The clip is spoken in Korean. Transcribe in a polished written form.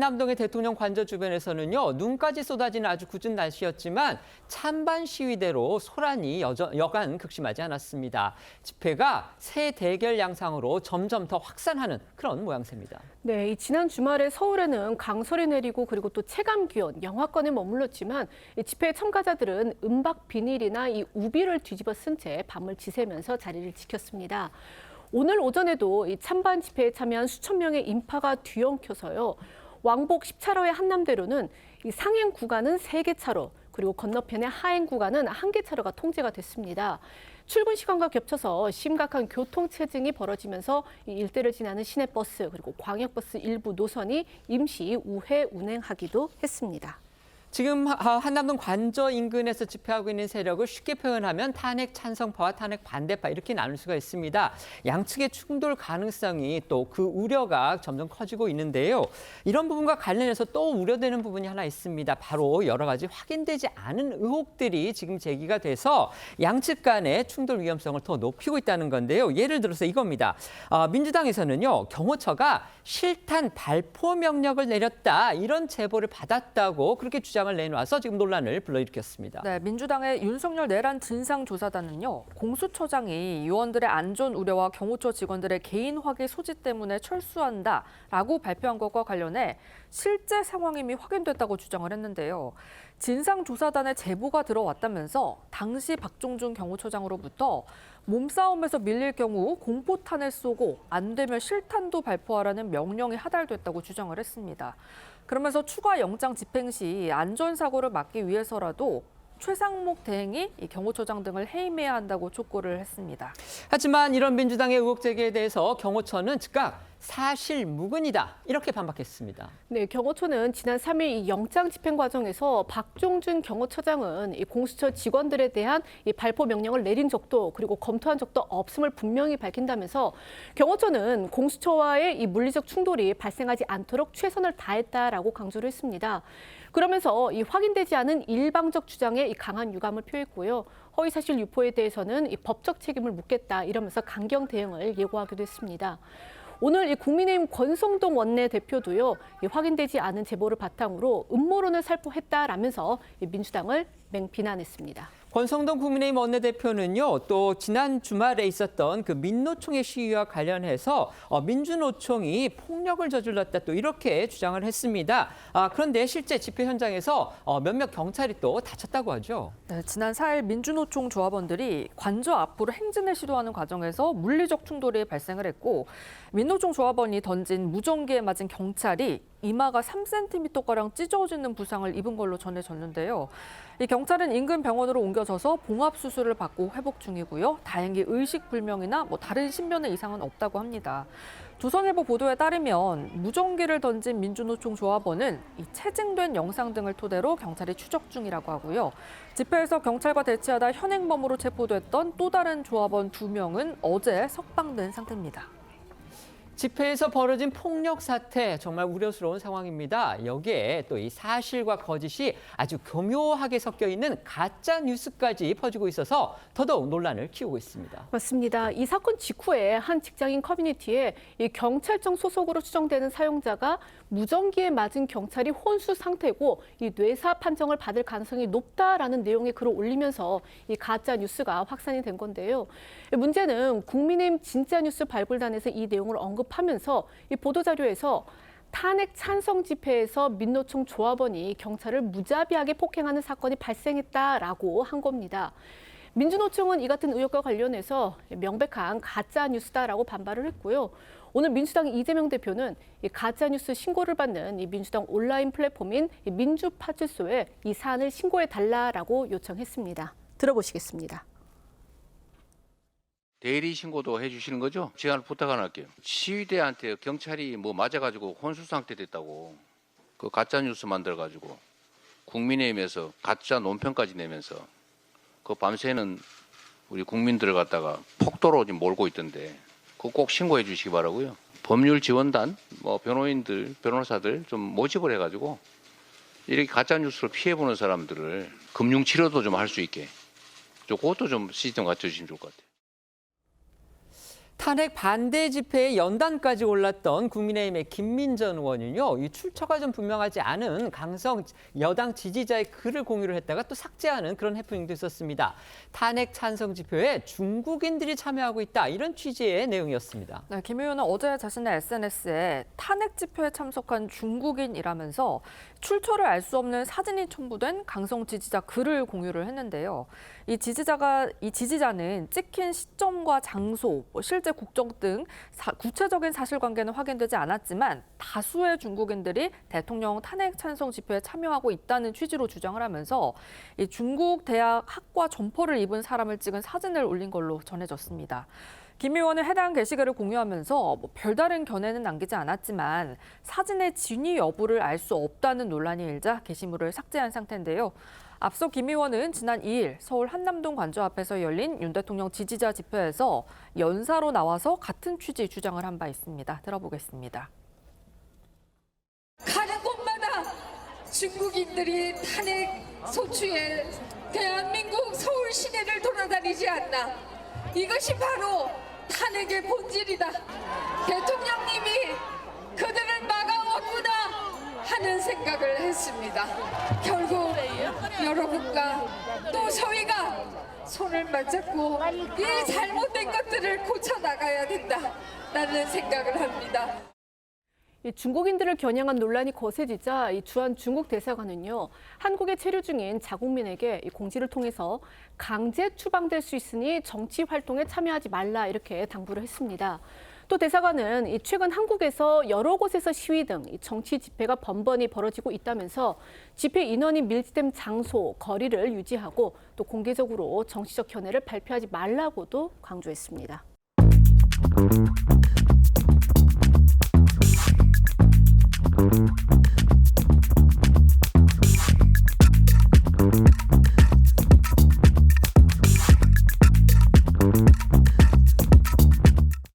한남동의 대통령 관저 주변에서는요, 눈까지 쏟아지는 아주 궂은 날씨였지만 찬반 시위대로 소란이 여간 극심하지 않았습니다. 집회가 새 대결 양상으로 점점 더 확산하는 그런 모양새입니다. 네, 지난 주말에 서울에는 강설이 내리고 그리고 또 체감 기온 영하권에 머물렀지만 집회에 참가자들은 은박 비닐이나 이 우비를 뒤집어 쓴 채 밤을 지새면서 자리를 지켰습니다. 오늘 오전에도 이 찬반 집회에 참여한 수천 명의 인파가 뒤엉켜서요. 왕복 10차로의 한남대로는 이 상행 구간은 3개 차로, 그리고 건너편의 하행 구간은 1개 차로가 통제가 됐습니다. 출근 시간과 겹쳐서 심각한 교통체증이 벌어지면서 이 일대를 지나는 시내버스 그리고 광역버스 일부 노선이 임시 우회 운행하기도 했습니다. 지금 한남동 관저 인근에서 집회하고 있는 세력을 쉽게 표현하면 탄핵 찬성파와 탄핵 반대파 이렇게 나눌 수가 있습니다. 양측의 충돌 가능성이 또 그 우려가 점점 커지고 있는데요. 이런 부분과 관련해서 또 우려되는 부분이 하나 있습니다. 바로 여러 가지 확인되지 않은 의혹들이 지금 제기가 돼서 양측 간의 충돌 위험성을 더 높이고 있다는 건데요. 예를 들어서 이겁니다. 민주당에서는요, 경호처가 실탄 발포 명령을 내렸다 이런 제보를 받았다고 그렇게 주장을 내놔서 지금 논란을 불러일으켰습니다. 네, 민주당의 윤석열 내란 진상조사단은요, 공수처장이 의원들의 안전 우려와 경호처 직원들의 개인 확인 소지 때문에 철수한다라고 발표한 것과 관련해 실제 상황이 이미 확인됐다고 주장을 했는데요. 진상조사단의 제보가 들어왔다면서 당시 박종준 경호처장으로부터 몸싸움에서 밀릴 경우 공포탄을 쏘고 안 되면 실탄도 발포하라는 명령이 하달됐다고 주장을 했습니다. 그러면서 추가 영장 집행 시 안전사고를 막기 위해서라도 최상목 대행이 이 경호처장 등을 해임해야 한다고 촉구를 했습니다. 하지만 이런 민주당의 의혹 제기에 대해서 경호처는 즉각 사실 무근이다 이렇게 반박했습니다. 네, 경호처는 지난 3일 이 영장 집행 과정에서 박종준 경호처장은 이 공수처 직원들에 대한 이 발포 명령을 내린 적도 그리고 검토한 적도 없음을 분명히 밝힌다면서 경호처는 공수처와의 이 물리적 충돌이 발생하지 않도록 최선을 다했다라고 강조를 했습니다. 그러면서 이 확인되지 않은 일방적 주장에 이 강한 유감을 표했고요. 허위사실 유포에 대해서는 이 법적 책임을 묻겠다 이러면서 강경 대응을 예고하기도 했습니다. 오늘 이 국민의힘 권성동 원내대표도요, 이 확인되지 않은 제보를 바탕으로 음모론을 살포했다라면서 민주당을 맹비난했습니다. 권성동 국민의힘 원내대표는요, 또 지난 주말에 있었던 그 민노총의 시위와 관련해서 민주노총이 폭력을 저질렀다 또 이렇게 주장을 했습니다. 그런데 실제 집회 현장에서 몇몇 경찰이 또 다쳤다고 하죠. 네, 지난 4일 민주노총 조합원들이 관저 앞으로 행진을 시도하는 과정에서 물리적 충돌이 발생을 했고 민노총 조합원이 던진 무전기에 맞은 경찰이 이마가 3cm가량 찢어지는 부상을 입은 걸로 전해졌는데요. 이 경찰은 인근 병원으로 옮겨져서 봉합 수술을 받고 회복 중이고요. 다행히 의식불명이나 다른 신변의 이상은 없다고 합니다. 조선일보 보도에 따르면 무전기를 던진 민주노총 조합원은 이 체증된 영상 등을 토대로 경찰이 추적 중이라고 하고요. 집회에서 경찰과 대치하다 현행범으로 체포됐던 또 다른 조합원 2명은 어제 석방된 상태입니다. 집회에서 벌어진 폭력 사태 정말 우려스러운 상황입니다. 여기에 또 이 사실과 거짓이 아주 교묘하게 섞여 있는 가짜 뉴스까지 퍼지고 있어서 더더욱 논란을 키우고 있습니다. 맞습니다. 이 사건 직후에 한 직장인 커뮤니티에 이 경찰청 소속으로 추정되는 사용자가 무전기에 맞은 경찰이 혼수 상태고 이 뇌사 판정을 받을 가능성이 높다라는 내용의 글을 올리면서 이 가짜 뉴스가 확산이 된 건데요. 문제는 국민의힘 진짜뉴스 발굴단에서 이 내용을 언급하면서 이 보도자료에서 탄핵 찬성 집회에서 민노총 조합원이 경찰을 무자비하게 폭행하는 사건이 발생했다라고 한 겁니다. 민주노총은 이 같은 의혹과 관련해서 명백한 가짜 뉴스다라고 반발을 했고요. 오늘 민주당 이재명 대표는 이 가짜 뉴스 신고를 받는 이 민주당 온라인 플랫폼인 민주파출소에 이 사안을 신고해 달라라고 요청했습니다. 들어보시겠습니다. 대리 신고도 해주시는 거죠? 제가 부탁 하나 할게요. 시위대한테 경찰이 맞아가지고 혼수 상태 됐다고 그 가짜 뉴스 만들어가지고 국민의힘에서 가짜 논평까지 내면서 그 밤새는 우리 국민들을 갖다가 폭도로 지금 몰고 있던데 그거 꼭 신고해 주시기 바라고요. 법률 지원단, 변호인들, 변호사들 좀 모집을 해가지고 이렇게 가짜 뉴스를 피해보는 사람들을 금융 치료도 좀 할 수 있게 그것도 좀 시스템 갖춰주시면 좋을 것 같아요. 탄핵 반대 집회에 연단까지 올랐던 국민의힘의 김민전 의원은요, 이 출처가 좀 분명하지 않은 강성 여당 지지자의 글을 공유를 했다가 또 삭제하는 그런 해프닝도 있었습니다. 탄핵 찬성 집회에 중국인들이 참여하고 있다, 이런 취지의 내용이었습니다. 네, 김 의원은 어제 자신의 SNS에 탄핵 집회에 참석한 중국인이라면서 출처를 알 수 없는 사진이 첨부된 강성 지지자 글을 공유를 했는데요. 이 지지자는 찍힌 시점과 장소, 실제 국적 등 구체적인 사실관계는 확인되지 않았지만 다수의 중국인들이 대통령 탄핵 찬성 집회에 참여하고 있다는 취지로 주장을 하면서 이 중국 대학 학과 점퍼를 입은 사람을 찍은 사진을 올린 걸로 전해졌습니다. 김 의원은 해당 게시글을 공유하면서 별다른 견해는 남기지 않았지만 사진의 진위 여부를 알 수 없다는 논란이 일자 게시물을 삭제한 상태인데요. 앞서 김 의원은 지난 2일 서울 한남동 관저 앞에서 열린 윤 대통령 지지자 집회에서 연사로 나와서 같은 취지 주장을 한 바 있습니다. 들어보겠습니다. 가는 곳마다 중국인들이 탄핵 소추에 대한민국 서울 시내를 돌아다니지 않나. 이것이 바로 탄핵의 본질이다. 대통령님이 그들을 막아왔구나 하는 생각을 했습니다. 결국 여러분과 또 저희가 손을 맞잡고 이 잘못된 것들을 고쳐나가야 된다라는 생각을 합니다. 이 중국인들을 겨냥한 논란이 거세지자 이 주한 중국 대사관은요, 한국에 체류 중인 자국민에게 이 공지를 통해서 강제 추방될 수 있으니 정치 활동에 참여하지 말라, 이렇게 당부를 했습니다. 또 대사관은 이 최근 한국에서 여러 곳에서 시위 등 이 정치 집회가 번번이 벌어지고 있다면서 집회 인원이 밀집된 장소, 거리를 유지하고 또 공개적으로 정치적 견해를 발표하지 말라고도 강조했습니다.